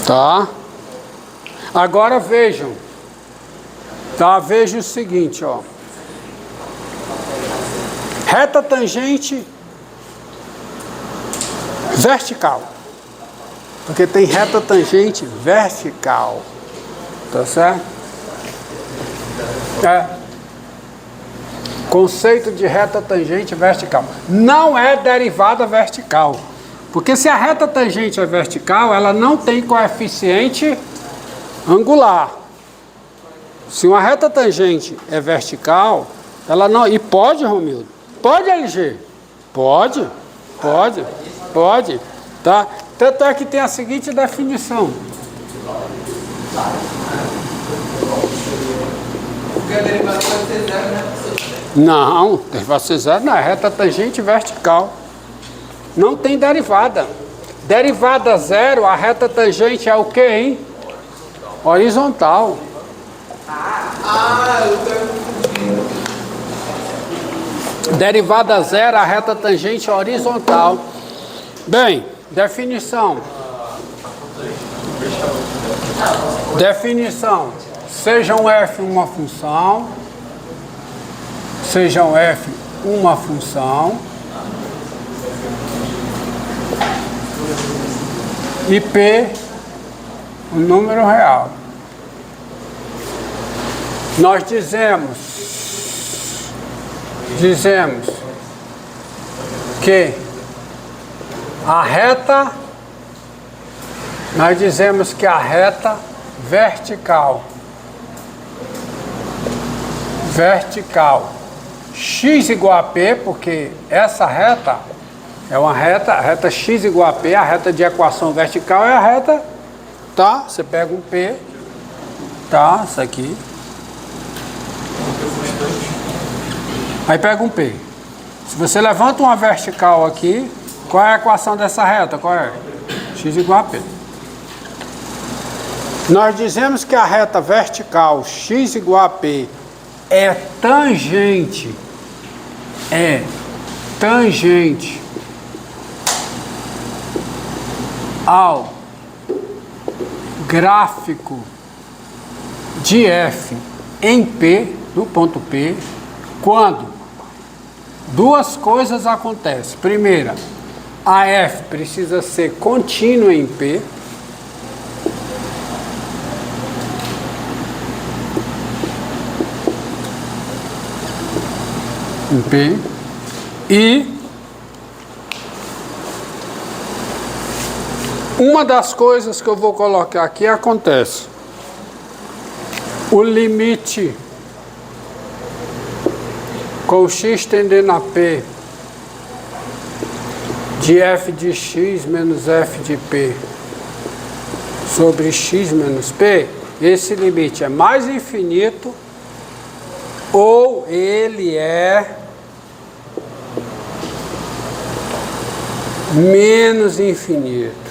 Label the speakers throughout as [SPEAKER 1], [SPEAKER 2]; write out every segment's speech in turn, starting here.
[SPEAKER 1] Tá? Agora vejam. Tá? Veja o seguinte, ó. Reta tangente vertical. Porque tem reta tangente vertical. Tá certo? Conceito de reta tangente vertical. Não é derivada vertical. Porque se a reta tangente é vertical, ela não tem coeficiente angular. Se uma reta tangente é vertical, ela não... E pode, Romildo? Pode, LG? Pode. Tá? Tanto é que tem a seguinte definição.
[SPEAKER 2] Porque a derivada pode ser zero, né?
[SPEAKER 1] Não, derivada ser zero não é reta tangente vertical. Não tem derivada. Derivada zero, a reta tangente é o quê, hein? Horizontal.
[SPEAKER 2] Eu quero...
[SPEAKER 1] Derivada zero, a reta tangente é horizontal. Bem, definição. Definição. Seja um f uma função. Seja um f uma função. E P, um número real. Nós dizemos que a reta, nós dizemos que a reta vertical, x igual a P, porque essa reta é uma reta, a reta x igual a P, a reta de equação vertical é a reta, tá? Você pega um P, tá? Isso aqui. Aí pega um P. Se você levanta uma vertical aqui, qual é a equação dessa reta? Qual é? X igual a P. Nós dizemos que a reta vertical x igual a P é tangente ao gráfico de f em P, no ponto P, quando duas coisas acontecem. Primeira, a f precisa ser contínua em P. E uma das coisas que eu vou colocar aqui acontece. O limite com x tendendo a P de f de x menos f de P sobre x menos P, esse limite é mais infinito ou ele é menos infinito.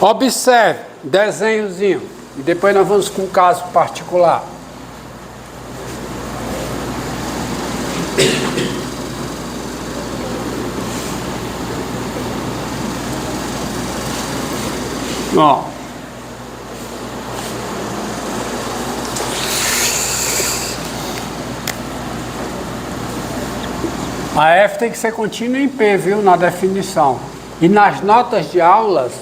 [SPEAKER 1] Observe, desenhozinho, e depois nós vamos com um caso particular. Ó. A F tem que ser contínua em P, viu, na definição. E nas notas de aulas,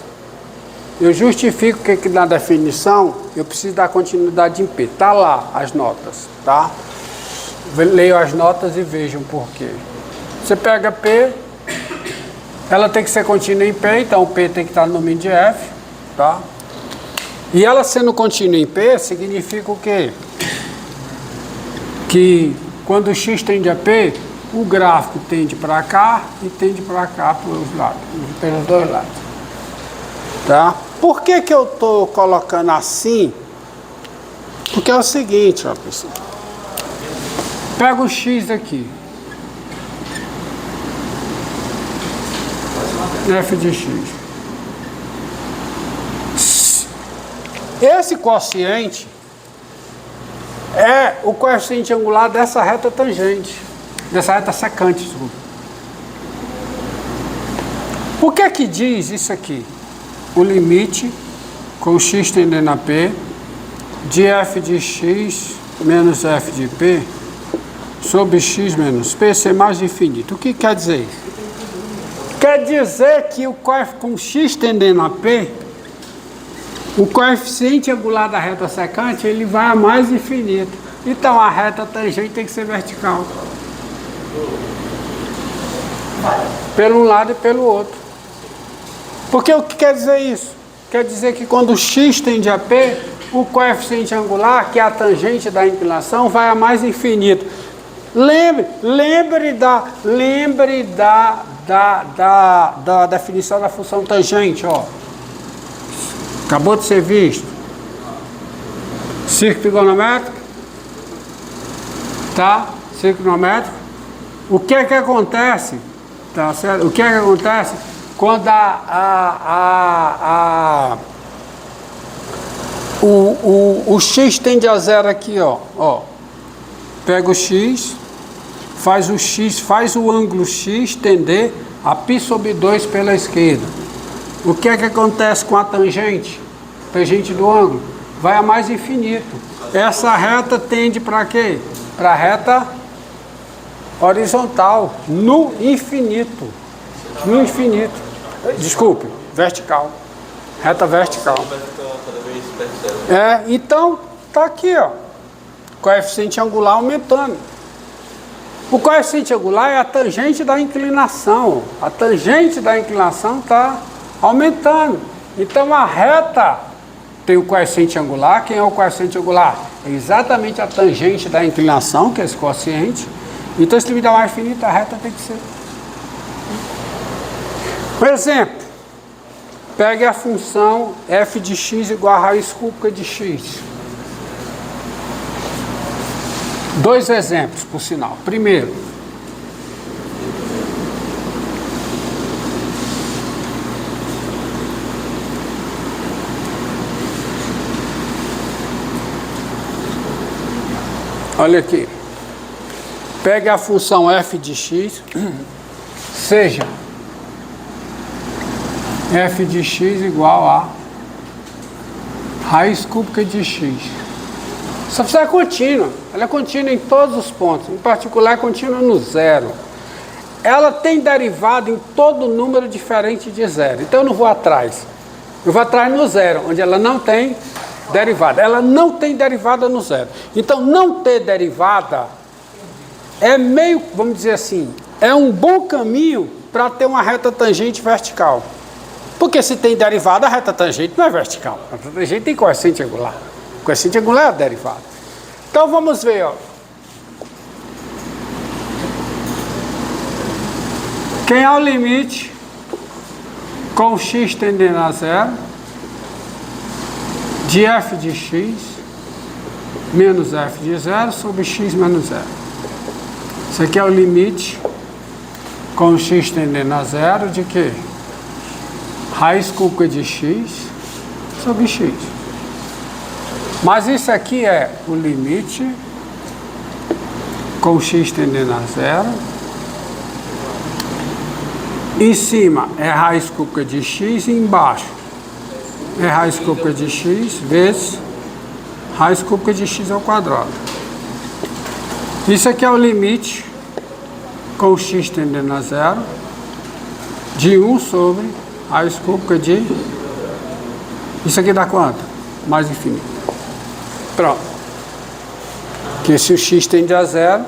[SPEAKER 1] eu justifico que na definição eu preciso dar continuidade em P. Tá lá as notas, tá? Leio as notas e vejam por quê. Você pega P, ela tem que ser contínua em P, então o P tem que estar no domínio de F, tá? E ela sendo contínua em P, significa o quê? Que quando o x tende a P, o gráfico tende para cá e tende para cá pelos lados, pelos dois lados. Tá? Por que que eu estou colocando assim? Porque é o seguinte, ó, pessoal. Pega o x aqui. F de x. Esse quociente é o coeficiente angular dessa reta tangente, dessa reta secante. Desculpa. O que é que diz isso aqui? O limite com x tendendo a p de f de x menos f de p sobre x menos p ser mais infinito. O que quer dizer isso? Quer dizer que com x tendendo a p, o coeficiente angular da reta secante ele vai a mais infinito. Então a reta tangente tem que ser vertical. Pelo um lado e pelo outro. Porque o que quer dizer isso? Quer dizer que quando x tende a p, o coeficiente angular, que é a tangente da inclinação, vai a mais infinito. Lembre da definição da função tangente, ó. Acabou de ser visto. Círculo trigonométrico. Tá? Círculo trigonométrico. O que é que acontece? Tá certo? O que é que acontece quando o x tende a zero aqui, ó. Pega o x, faz o ângulo x tender a π sobre 2 pela esquerda. O que é que acontece com a tangente? Tangente do ângulo vai a mais infinito. Essa reta tende para quê? Para a reta horizontal, no infinito. No infinito. Desculpe, vertical. Reta vertical. Então, tá aqui, ó. Coeficiente angular aumentando. O coeficiente angular é a tangente da inclinação. A tangente da inclinação está aumentando. Então a reta tem o coeficiente angular. Quem é o coeficiente angular? É exatamente a tangente da inclinação, que é esse coeficiente. Então, se limite a mais infinito, a reta tem que ser. Por exemplo, pegue a função f de x igual a raiz cúbica de x. Dois exemplos, por sinal. Primeiro, olha aqui. Pegue a função f de x, seja f de x igual a raiz cúbica de x. Essa função é contínua, ela é contínua em todos os pontos, em particular é contínua no zero. Ela tem derivada em todo número diferente de zero, então eu não vou atrás. Eu vou atrás no zero, onde ela não tem derivada. Ela não tem derivada no zero. Então não ter derivada é meio, vamos dizer assim, é um bom caminho para ter uma reta tangente vertical. Porque se tem derivada, a reta tangente não é vertical. A reta tangente tem coeficiente angular. O coeficiente angular é a derivada. Então vamos ver, ó. Quem é o limite com x tendendo a zero de f de x menos f de zero sobre x menos zero. Isso aqui é o limite com x tendendo a zero de quê? Raiz cúbica de x sobre x. Mas isso aqui é o limite com x tendendo a zero. Em cima é raiz cúbica de x e embaixo é raiz cúbica de x vezes raiz cúbica de x ao quadrado. Isso aqui é o limite com x tendendo a zero de 1 sobre raiz cúbica de... Isso aqui dá quanto? Mais infinito. Pronto. Que se o x tende a zero,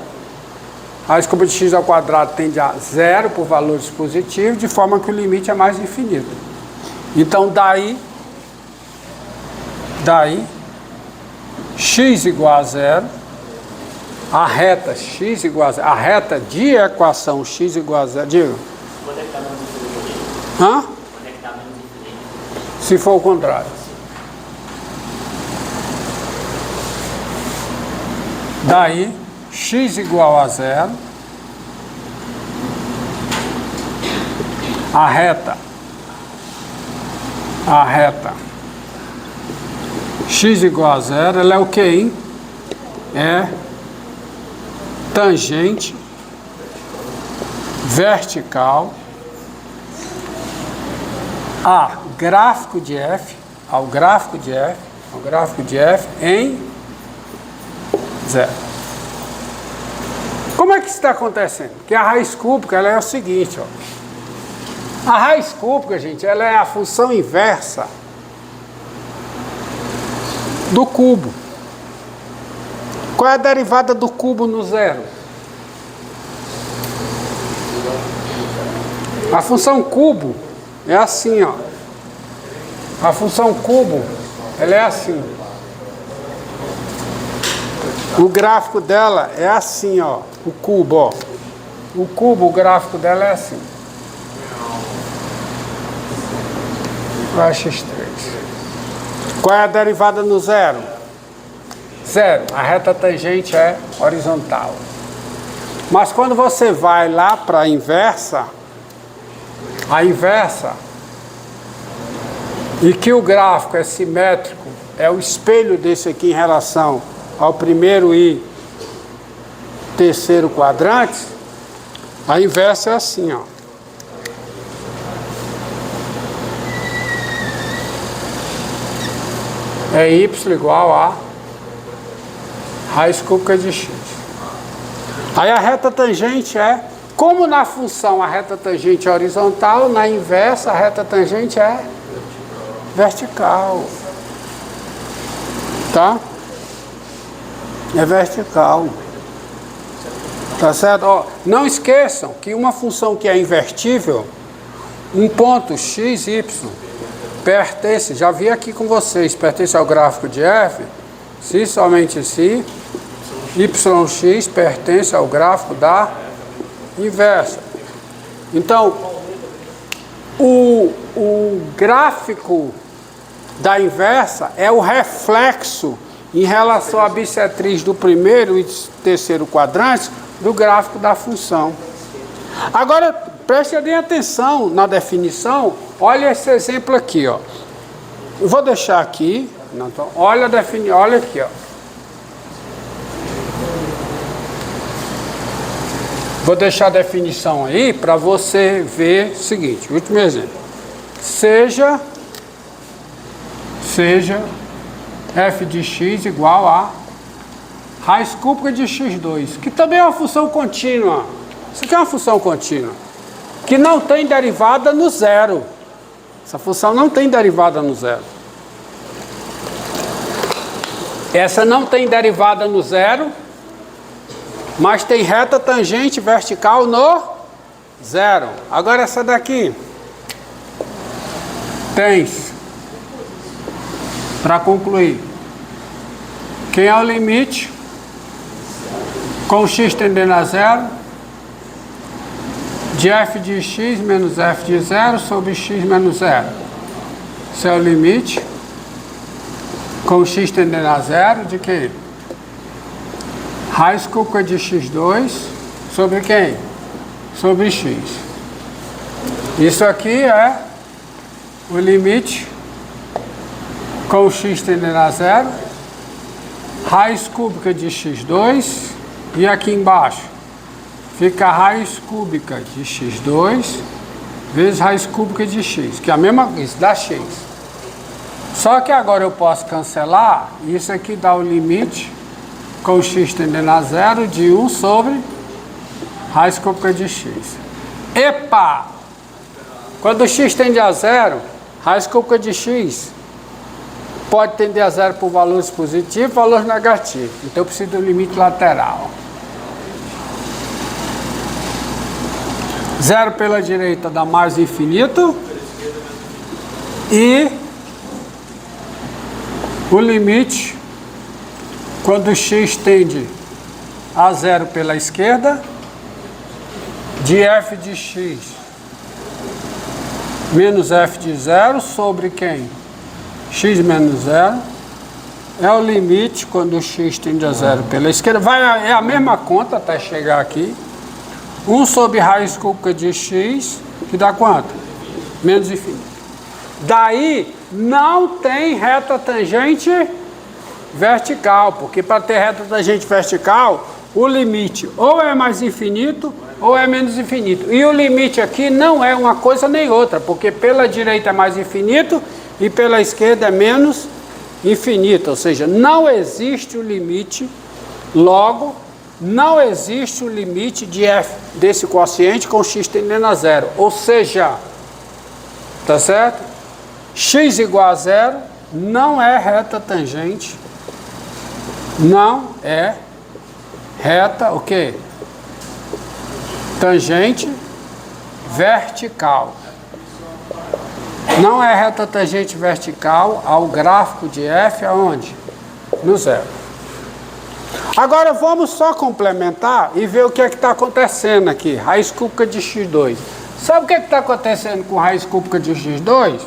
[SPEAKER 1] a raiz cúbica de x ao quadrado tende a zero por valores positivos, de forma que o limite é mais infinito. Então, daí, x igual a zero, a reta x igual a zero, a reta de equação x igual a zero, diga.
[SPEAKER 3] Quando é que está menos infinito?
[SPEAKER 1] Hã?
[SPEAKER 3] Quando é que está menos infinito?
[SPEAKER 1] Se for o contrário. Daí, x igual a zero, a reta x igual a zero, ela é o que, hein? É tangente vertical a gráfico de f, ao gráfico de f em zero. Como é que isso está acontecendo? Porque a raiz cúbica ela é o seguinte, ó. A raiz cúbica, gente, ela é a função inversa do cubo. Qual é a derivada do cubo no zero? A função cubo é assim, ó. A função cubo, ela é assim. O gráfico dela é assim, ó. O cubo, ó. O cubo, o gráfico dela é assim. Vai x3. Qual é a derivada no zero? Zero. A reta tangente é horizontal. Mas quando você vai lá para a inversa, e que o gráfico é simétrico, é o espelho desse aqui em relação ao primeiro e terceiro quadrantes, a inversa é assim, ó. É y igual a raiz cúbica de x. Aí a reta tangente é, como na função a reta tangente é horizontal, na inversa a reta tangente é vertical. Tá? É vertical. Tá certo? Ó, não esqueçam que uma função que é invertível, um ponto x, y, pertence, já vi aqui com vocês, pertence ao gráfico de f, se somente se yx pertence ao gráfico da inversa. Então, o gráfico da inversa é o reflexo em relação à bissetriz do primeiro e terceiro quadrante do gráfico da função. Agora, preste bem atenção na definição. Olha esse exemplo aqui, ó. Eu vou deixar aqui. Então, olha aqui, ó. Vou deixar a definição aí para você ver o seguinte. Último exemplo. Seja f de x igual a raiz cúbica de x2, que também é uma função contínua. Isso aqui é uma função contínua, que não tem derivada no zero. Essa função não tem derivada no zero. Essa não tem derivada no zero, mas tem reta tangente vertical no zero. Agora essa daqui tens, para concluir, quem é o limite com x tendendo a zero de f de x menos f de zero sobre x menos zero. Esse é o limite com x tendendo a zero de quem? Raiz cúbica de x2 sobre quem? Sobre x. Isso aqui é o limite com x tendendo a zero, raiz cúbica de x2, e aqui embaixo fica a raiz cúbica de x2 vezes raiz cúbica de x, que é a mesma coisa, dá x. Só que agora eu posso cancelar, e isso aqui dá o limite com x tendendo a zero de 1 sobre raiz cúbica de x. Epa! Quando x tende a zero, raiz cúbica de x pode tender a zero por valores positivos e valores negativos. Então eu preciso do limite lateral. Zero pela direita dá mais infinito. E o limite, quando x tende a zero pela esquerda, de f de x menos f de zero sobre quem? X menos zero. É o limite quando x tende a zero pela esquerda. É a mesma conta até chegar aqui. 1 sobre raiz cúbica de x, que dá quanto? Menos infinito. Daí, não tem reta tangente vertical, porque para ter reta tangente vertical, o limite ou é mais infinito ou é menos infinito. E o limite aqui não é uma coisa nem outra, porque pela direita é mais infinito e pela esquerda é menos infinito. Ou seja, não existe o limite, logo, não existe o limite de f desse quociente com x tendendo a zero. Ou seja, tá certo? X igual a zero não é reta tangente, não é reta, o quê? Tangente vertical. Não é reta tangente vertical ao gráfico de f aonde? No zero. Agora vamos só complementar e ver o que é que está acontecendo aqui. Raiz cúbica de x2. Sabe o que é que está acontecendo com raiz cúbica de x2?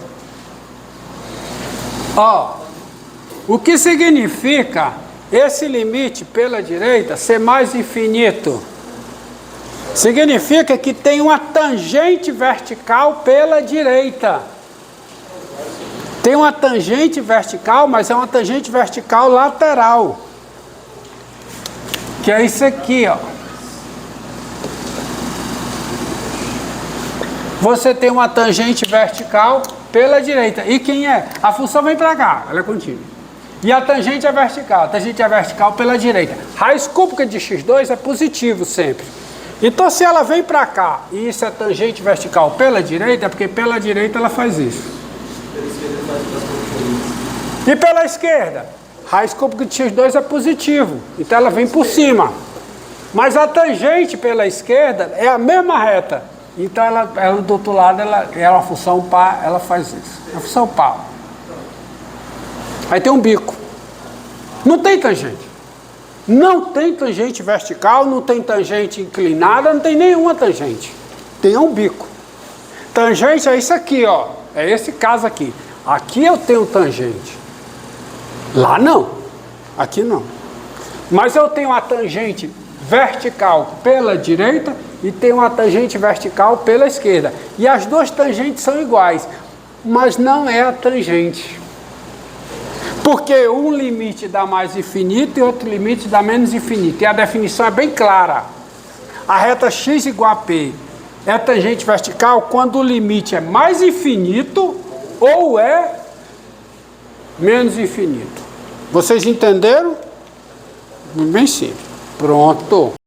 [SPEAKER 1] Ó, o que significa esse limite pela direita ser mais infinito? Significa que tem uma tangente vertical pela direita. Tem uma tangente vertical, mas é uma tangente vertical lateral. Que é isso aqui, ó. Você tem uma tangente vertical pela direita. E quem é? A função vem para cá, ela é contínua. E a tangente é vertical. A tangente é vertical pela direita. Raiz cúbica de x2 é positivo sempre. Então, se ela vem para cá e isso é tangente vertical pela direita, é porque pela direita ela faz isso. E pela esquerda? Raiz cúbica de x2 é positivo. Então, ela vem por cima. Mas a tangente pela esquerda é a mesma reta. Então, ela do outro lado, ela é uma função par, ela faz isso. É uma função par. Aí tem um bico. Não tem tangente. Não tem tangente vertical, não tem tangente inclinada, não tem nenhuma tangente. Tem um bico. Tangente é isso aqui, ó. É esse caso aqui. Aqui eu tenho tangente. Lá não. Aqui não. Mas eu tenho a tangente vertical pela direita e tenho uma tangente vertical pela esquerda. E as duas tangentes são iguais. Mas não é a tangente. Porque um limite dá mais infinito e outro limite dá menos infinito. E a definição é bem clara. A reta x igual a p é tangente vertical quando o limite é mais infinito ou é menos infinito. Vocês entenderam? Bem simples. Pronto.